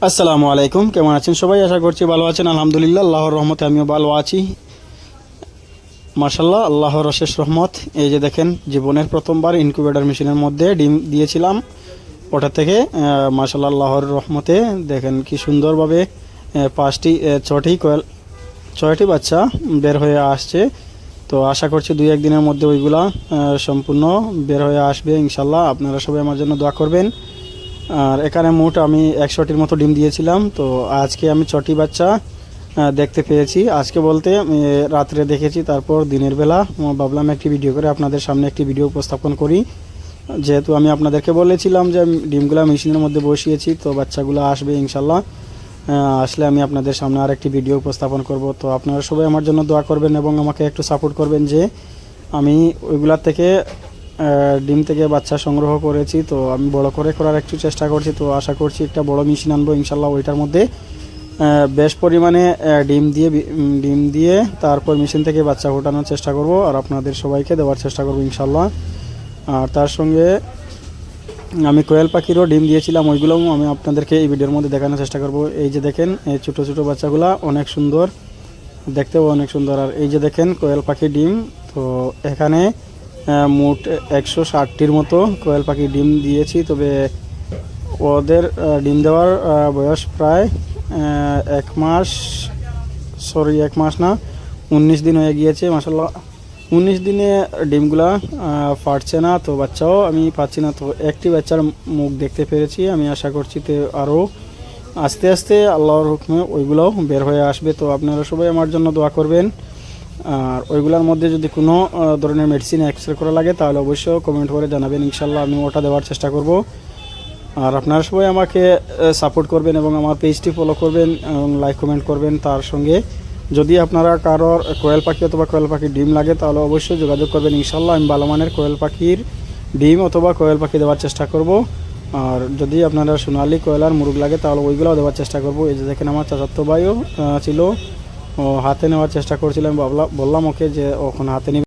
আসসালামু আলাইকুম, কেমন আছেন সবাই? আশা করছি ভালো আছেন। আলহামদুলিল্লাহ, আল্লাহর রহমতে আমিও ভালো আছি। মাশাল্লাহ, আল্লাহর অশেষ রহমত। এই যে দেখেন, জীবনের প্রথমবার ইনকিউবেটর মেশিনের মধ্যে ডিম দিয়েছিলাম। ওটা থেকে মাশাল্লাহ আল্লাহর রহমতে দেখেন কি সুন্দরভাবে ছয়টি বাচ্চা বের হয়ে আসছে। তো আশা করছি 2-1 দিনের মধ্যে ওইগুলা সম্পূর্ণ বের হয়ে আসবে ইনশাল্লাহ। আপনারা সবাই আমার জন্য দোয়া করবেন। আর এখানে মোট আমি 100টির মতো ডিম দিয়েছিলাম। তো আজকে আমি 6টি বাচ্চা দেখতে পেয়েছি। আজকে বলতে আমি রাত্রে দেখেছি, তারপর দিনের বেলা ভাবলাম একটি ভিডিও করে আপনাদের সামনে একটি ভিডিও উপস্থাপন করি। যেহেতু আমি আপনাদেরকে বলেছিলাম যে ডিমগুলো মেশিনের মধ্যে বসিয়েছি, তো বাচ্চাগুলো আসবে ইনশাল্লাহ। আসলে আমি আপনাদের সামনে আর একটি ভিডিও উপস্থাপন করব। তো আপনারা সবাই আমার জন্য দোয়া করবেন এবং আমাকে একটু সাপোর্ট করবেন যে আমি ওইগুলার থেকে ডিম থেকে বাচ্চা সংগ্রহ করেছি। তো আমি বড় করে করার একটু চেষ্টা করছি। তো আশা করছি একটা বড় মেশিন আনবো ইনশাল্লাহ। ওইটার মধ্যে বেশ পরিমাণে ডিম দিয়ে তারপর মেশিন থেকে বাচ্চা ফোটানোর চেষ্টা করব আর আপনাদের সবাইকে দেওয়ার চেষ্টা করব ইনশাল্লাহ। আর তার সঙ্গে আমি কোয়েল পাখিরও ডিম দিয়েছিলাম, ওইগুলোও আমি আপনাদেরকে এই ভিডিওর মধ্যে দেখানোর চেষ্টা করব। এই যে দেখেন, এই ছোটো ছোটো বাচ্চাগুলো অনেক সুন্দর, দেখতেও অনেক সুন্দর। আর এই যে দেখেন কোয়েল পাখির ডিম। তো এখানে মোট 160টির মতো কোয়েল পাখি ডিম দিয়েছি। তবে ওদের ডিম দেওয়ার বয়স প্রায় 1 মাস না, 19 দিন হয়ে গিয়েছে। মাশাল্লাহ, 19 দিনে ডিমগুলা ফাটছে না, তো বাচ্চাও আমি পাচ্ছি না। তো একটি বাচ্চার মুখ দেখতে পেরেছি। আমি আশা করছি তো আরও আস্তে আস্তে আল্লাহর হুকমে ওইগুলোও বের হয়ে আসবে। তো আপনারা সবাই আমার জন্য দোয়া করবেন। আর ওইগুলোর মধ্যে যদি কোনো ধরনের মেডিসিন এক্সরে করা লাগে তাহলে অবশ্যই কমেন্ট করে জানাবেন ইনশাল্লাহ, আমি ওটা দেওয়ার চেষ্টা করব। আর আপনারা সবাই আমাকে সাপোর্ট করবেন এবং আমার পেজটি ফলো করবেন এবং লাইক কমেন্ট করবেন। তার সঙ্গে যদি আপনারা কারোর কোয়েল পাখি অথবা কোয়েল পাখির ডিম লাগে তাহলে অবশ্যই যোগাযোগ করবেন ইনশাল্লাহ। আমি ভালো মানের কোয়েল পাখির ডিম অথবা কোয়েল পাখি দেওয়ার চেষ্টা করব। আর যদি আপনারা সোনালি কোয়েলার মুরগ লাগে তাহলে ওইগুলোও দেওয়ার চেষ্টা করব। এই যে দেখেন, আমার চাচাতো ভাইও ছিল, ও হাতে নেওয়ার চেষ্টা করছিলাম। বললাম ওকে যে ওখানে হাতে নিবে।